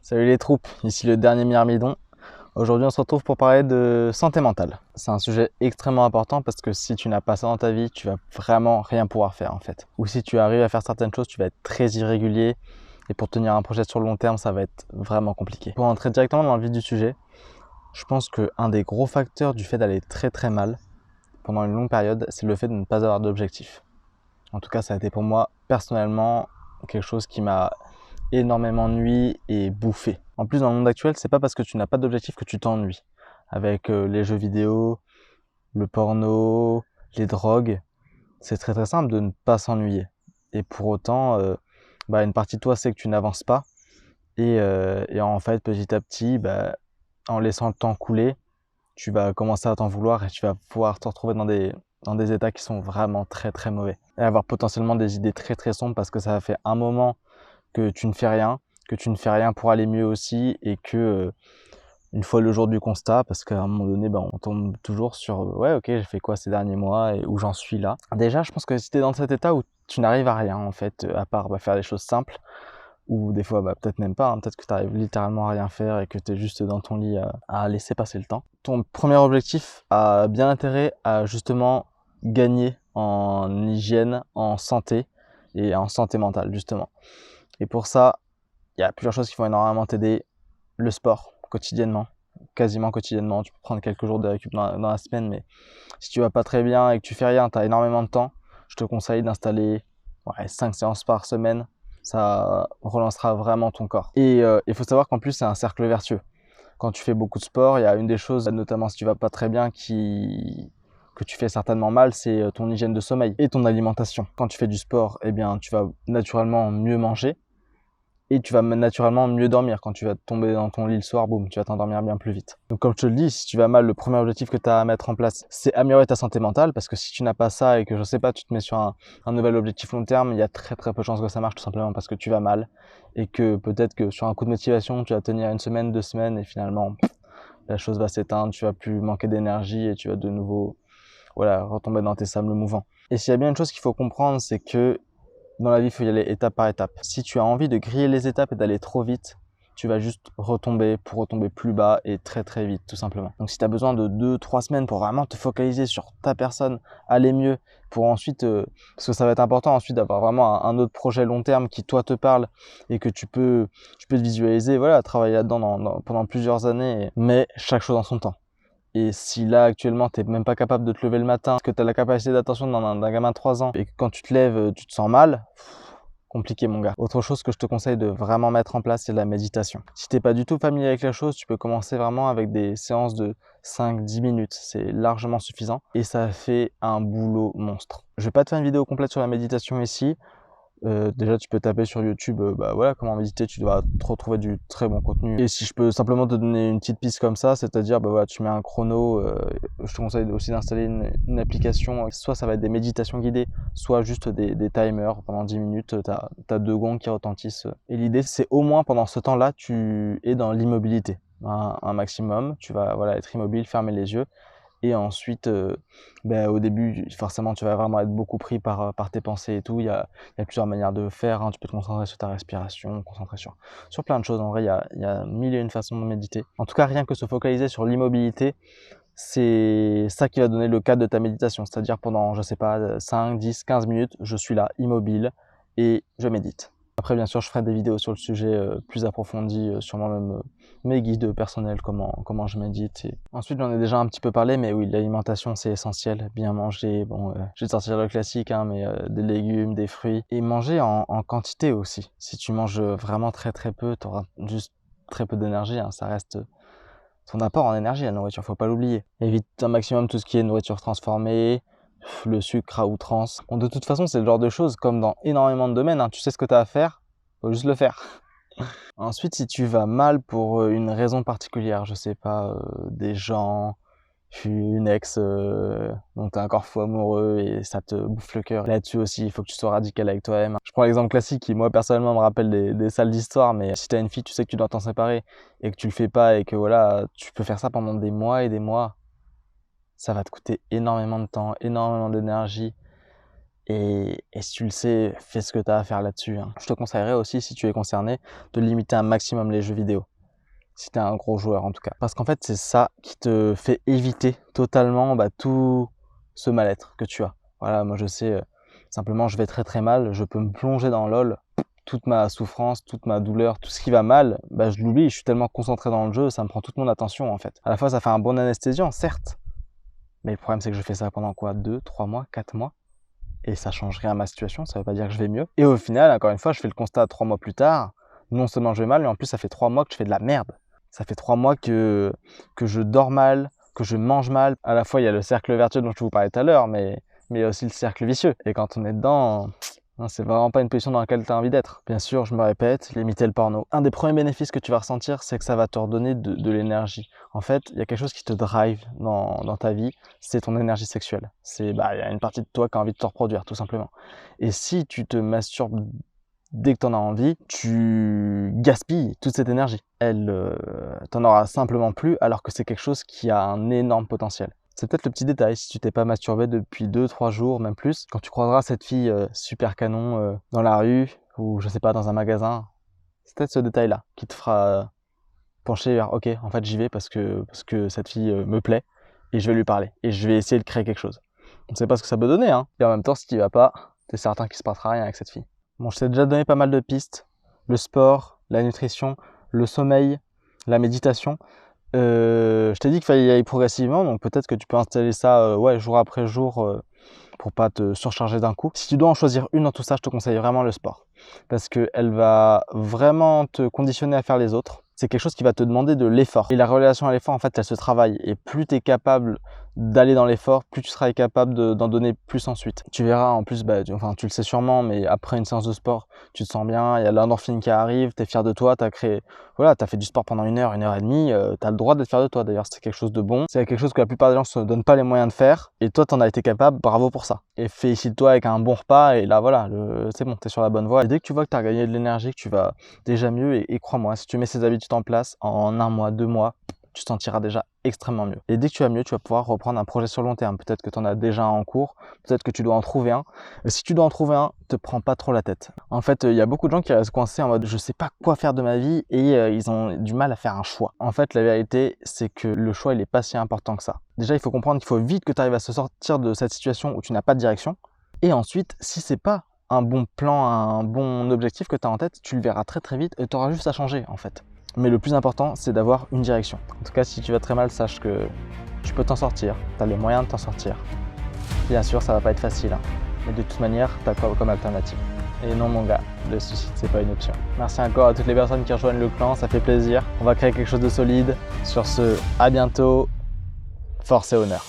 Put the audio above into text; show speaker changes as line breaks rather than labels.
Salut les troupes, ici le dernier Myrmidon. Aujourd'hui on se retrouve pour parler de santé mentale. C'est un sujet extrêmement important parce que si tu n'as pas ça dans ta vie, tu vas vraiment rien pouvoir faire en fait. Ou si tu arrives à faire certaines choses, tu vas être très irrégulier et pour tenir un projet sur le long terme, ça va être vraiment compliqué. Pour entrer directement dans le vif du sujet, je pense qu'un des gros facteurs du fait d'aller très mal pendant une longue période, c'est le fait de ne pas avoir d'objectif. En tout cas, ça a été pour moi personnellement quelque chose qui m'a énormément nui et bouffé. En plus, dans le monde actuel, c'est pas parce que tu n'as pas d'objectif que tu t'ennuies. Avec les jeux vidéo, le porno, les drogues, c'est très simple de ne pas s'ennuyer. Et pour autant, une partie de toi sait que tu n'avances pas. Et en fait, petit à petit, en laissant le temps couler, tu vas commencer à t'en vouloir et tu vas pouvoir te retrouver dans des états qui sont vraiment très mauvais. Et avoir potentiellement des idées très sombres parce que ça fait un moment que tu ne fais rien pour aller mieux aussi et que une fois le jour du constat, parce qu'à un moment donné, on tombe toujours sur ouais ok j'ai fait quoi ces derniers mois et où j'en suis là. Déjà je pense que si tu es dans cet état où tu n'arrives à rien en fait, à part faire des choses simples, ou des fois peut-être même pas, peut-être que tu arrives littéralement à rien faire et que tu es juste dans ton lit à laisser passer le temps. Ton premier objectif a bien intérêt à justement gagner en hygiène, en santé et en santé mentale justement. Et pour ça, il y a plusieurs choses qui vont énormément t'aider. Le sport, quotidiennement, quasiment quotidiennement. Tu peux prendre quelques jours de récup dans la semaine, mais si tu vas pas très bien et que tu fais rien, tu as énormément de temps, je te conseille d'installer 5 séances par semaine. Ça relancera vraiment ton corps. Et il faut savoir qu'en plus, c'est un cercle vertueux. Quand tu fais beaucoup de sport, il y a une des choses, notamment si tu vas pas très bien, que tu fais certainement mal, c'est ton hygiène de sommeil et ton alimentation. Quand tu fais du sport, eh bien, tu vas naturellement mieux manger. Et tu vas naturellement mieux dormir. Quand tu vas tomber dans ton lit le soir, boum, tu vas t'endormir bien plus vite. Donc comme je te le dis, si tu vas mal, le premier objectif que tu as à mettre en place, c'est améliorer ta santé mentale, parce que si tu n'as pas ça et que je sais pas, tu te mets sur un nouvel objectif long terme, il y a très peu de chances que ça marche tout simplement parce que tu vas mal et que peut-être que sur un coup de motivation, tu vas tenir une semaine, 2 semaines et finalement la chose va s'éteindre, tu vas plus manquer d'énergie et tu vas de nouveau retomber dans tes sables mouvants. Et s'il y a bien une chose qu'il faut comprendre, c'est que dans la vie, il faut y aller étape par étape. Si tu as envie de griller les étapes et d'aller trop vite, tu vas juste retomber pour retomber plus bas et très vite, tout simplement. Donc si tu as besoin de 2-3 semaines pour vraiment te focaliser sur ta personne, aller mieux, pour ensuite, parce que ça va être important ensuite d'avoir vraiment un autre projet long terme qui toi te parle et que tu peux te visualiser, travailler là-dedans pendant plusieurs années, mais chaque chose en son temps. Et si là actuellement t'es même pas capable de te lever le matin, parce que tu as la capacité d'attention d'un gamin de 3 ans, et que quand tu te lèves, tu te sens mal, compliqué mon gars. Autre chose que je te conseille de vraiment mettre en place, c'est la méditation. Si t'es pas du tout familier avec la chose, tu peux commencer vraiment avec des séances de 5-10 minutes. C'est largement suffisant et ça fait un boulot monstre. Je vais pas te faire une vidéo complète sur la méditation ici. Déjà tu peux taper sur YouTube comment méditer, tu dois te retrouver du très bon contenu. Et si je peux simplement te donner une petite piste comme ça, c'est-à-dire tu mets un chrono, je te conseille aussi d'installer une application, soit ça va être des méditations guidées, soit juste des timers pendant 10 minutes, t'as 2 gongs qui retentissent. Et l'idée c'est au moins pendant ce temps-là, tu es dans l'immobilité, un maximum, tu vas être immobile, fermer les yeux. Et ensuite, au début, forcément, tu vas vraiment être beaucoup pris par tes pensées et tout. Il y a plusieurs manières de faire, hein. Tu peux te concentrer sur ta respiration, concentrer sur plein de choses. En vrai, il y a 1000 et une façons de méditer. En tout cas, rien que se focaliser sur l'immobilité, c'est ça qui va donner le cadre de ta méditation. C'est-à-dire pendant, je sais pas, 5, 10, 15 minutes, je suis là, immobile, et je médite. Après, bien sûr, je ferai des vidéos sur le sujet plus approfondies, sur moi-même, mes guides personnels, comment je médite. Et ensuite, j'en ai déjà un petit peu parlé, mais oui, l'alimentation, c'est essentiel. Bien manger, je vais te sortir le classique, mais des légumes, des fruits. Et manger en quantité aussi. Si tu manges vraiment très peu, tu auras juste très peu d'énergie, ça reste ton apport en énergie, la nourriture, faut pas l'oublier. Évite un maximum tout ce qui est nourriture transformée, le sucre à outrance. Bon, de toute façon, c'est le genre de choses, comme dans énormément de domaines, tu sais ce que tu as à faire, faut juste le faire. Ensuite, si tu vas mal pour une raison particulière, je sais pas, des gens, une ex dont t'es encore fou amoureux et ça te bouffe le cœur. Là-dessus aussi, il faut que tu sois radical avec toi-même. Je prends l'exemple classique qui, moi, personnellement, me rappelle des salles d'histoire, mais si t'as une fille, tu sais que tu dois t'en séparer et que tu le fais pas et que tu peux faire ça pendant des mois et des mois, ça va te coûter énormément de temps, énormément d'énergie Et si tu le sais, fais ce que tu as à faire là-dessus, hein. Je te conseillerais aussi, si tu es concerné, de limiter un maximum les jeux vidéo. Si tu es un gros joueur en tout cas. Parce qu'en fait, c'est ça qui te fait éviter totalement tout ce mal-être que tu as. Voilà, moi je sais, simplement je vais très très mal, je peux me plonger dans LoL, toute ma souffrance, toute ma douleur, tout ce qui va mal, je l'oublie, je suis tellement concentré dans le jeu, ça me prend toute mon attention en fait. À la fois ça fait un bon anesthésiant, certes, mais le problème c'est que je fais ça pendant quoi, 2, 3 mois, 4 mois, et ça change rien à ma situation, ça veut pas dire que je vais mieux. Et au final, encore une fois, je fais le constat 3 mois plus tard, non seulement je vais mal, mais en plus ça fait 3 mois que je fais de la merde. Ça fait 3 mois que je dors mal, que je mange mal. À la fois, il y a le cercle vertueux dont je vous parlais tout à l'heure, mais il y a aussi le cercle vicieux. Et quand on est dedans, c'est vraiment pas une position dans laquelle tu as envie d'être. Bien sûr, je me répète, limiter le porno. Un des premiers bénéfices que tu vas ressentir, c'est que ça va te redonner de l'énergie. En fait, il y a quelque chose qui te drive dans ta vie, c'est ton énergie sexuelle. Il y a une partie de toi qui a envie de te reproduire, tout simplement. Et si tu te masturbes dès que tu en as envie, tu gaspilles toute cette énergie. T'en auras simplement plus, alors que c'est quelque chose qui a un énorme potentiel. C'est peut-être le petit détail, si tu t'es pas masturbé depuis 2-3 jours, même plus, quand tu croiseras cette fille super canon dans la rue, ou je sais pas, dans un magasin, c'est peut-être ce détail-là qui te fera pencher vers, ok, en fait j'y vais parce que cette fille me plaît, et je vais lui parler, et je vais essayer de créer quelque chose. On ne sait pas ce que ça peut donner, hein. Et en même temps, si tu y vas pas, t'es certain qu'il se passera rien avec cette fille. Bon, je t'ai déjà donné pas mal de pistes. Le sport, la nutrition, le sommeil, la méditation. Je t'ai dit qu'il fallait y aller progressivement, donc peut-être que tu peux installer ça jour après jour pour pas te surcharger d'un coup. Si tu dois en choisir une dans tout ça, je te conseille vraiment le sport. Parce qu'elle va vraiment te conditionner à faire les autres. C'est quelque chose qui va te demander de l'effort. Et la relation à l'effort, en fait, elle se travaille. Et plus tu es capable d'aller dans l'effort, plus tu seras capable d'en donner plus ensuite. Tu verras en plus, tu le sais sûrement, mais après une séance de sport, tu te sens bien, il y a l'endorphine qui arrive, tu es fier de toi, tu as fait du sport pendant 1 heure, 1 heure et demie, tu as le droit d'être fier de toi. D'ailleurs, c'est quelque chose de bon. C'est quelque chose que la plupart des gens ne se donnent pas les moyens de faire. Et toi, tu en as été capable, bravo pour ça. Et félicite-toi avec un bon repas, et là, voilà, c'est bon, tu es sur la bonne voie. Et dès que tu vois que tu as gagné de l'énergie, que tu vas déjà mieux, et crois-moi, si tu mets ces habitudes en place, en 1 mois, 2 mois, tu te sentiras déjà extrêmement mieux. Et dès que tu vas mieux, tu vas pouvoir reprendre un projet sur le long terme. Peut-être que tu en as déjà un en cours, peut-être que tu dois en trouver un. Si tu dois en trouver un, te prends pas trop la tête. En fait, il y a beaucoup de gens qui restent coincés en mode je sais pas quoi faire de ma vie et ils ont du mal à faire un choix. En fait, la vérité, c'est que le choix, il est pas si important que ça. Déjà, il faut comprendre qu'il faut vite que tu arrives à se sortir de cette situation où tu n'as pas de direction. Et ensuite, si c'est pas un bon plan, un bon objectif que tu as en tête, tu le verras très très vite et tu auras juste à changer en fait. Mais le plus important, c'est d'avoir une direction. En tout cas, si tu vas très mal, sache que tu peux t'en sortir, tu as les moyens de t'en sortir. Bien sûr, ça va pas être facile, hein. Mais de toute manière, tu as quoi comme alternative? Et non mon gars, le suicide, c'est pas une option. Merci encore à toutes les personnes qui rejoignent le clan, ça fait plaisir. On va créer quelque chose de solide. Sur ce, à bientôt. Force et honneur.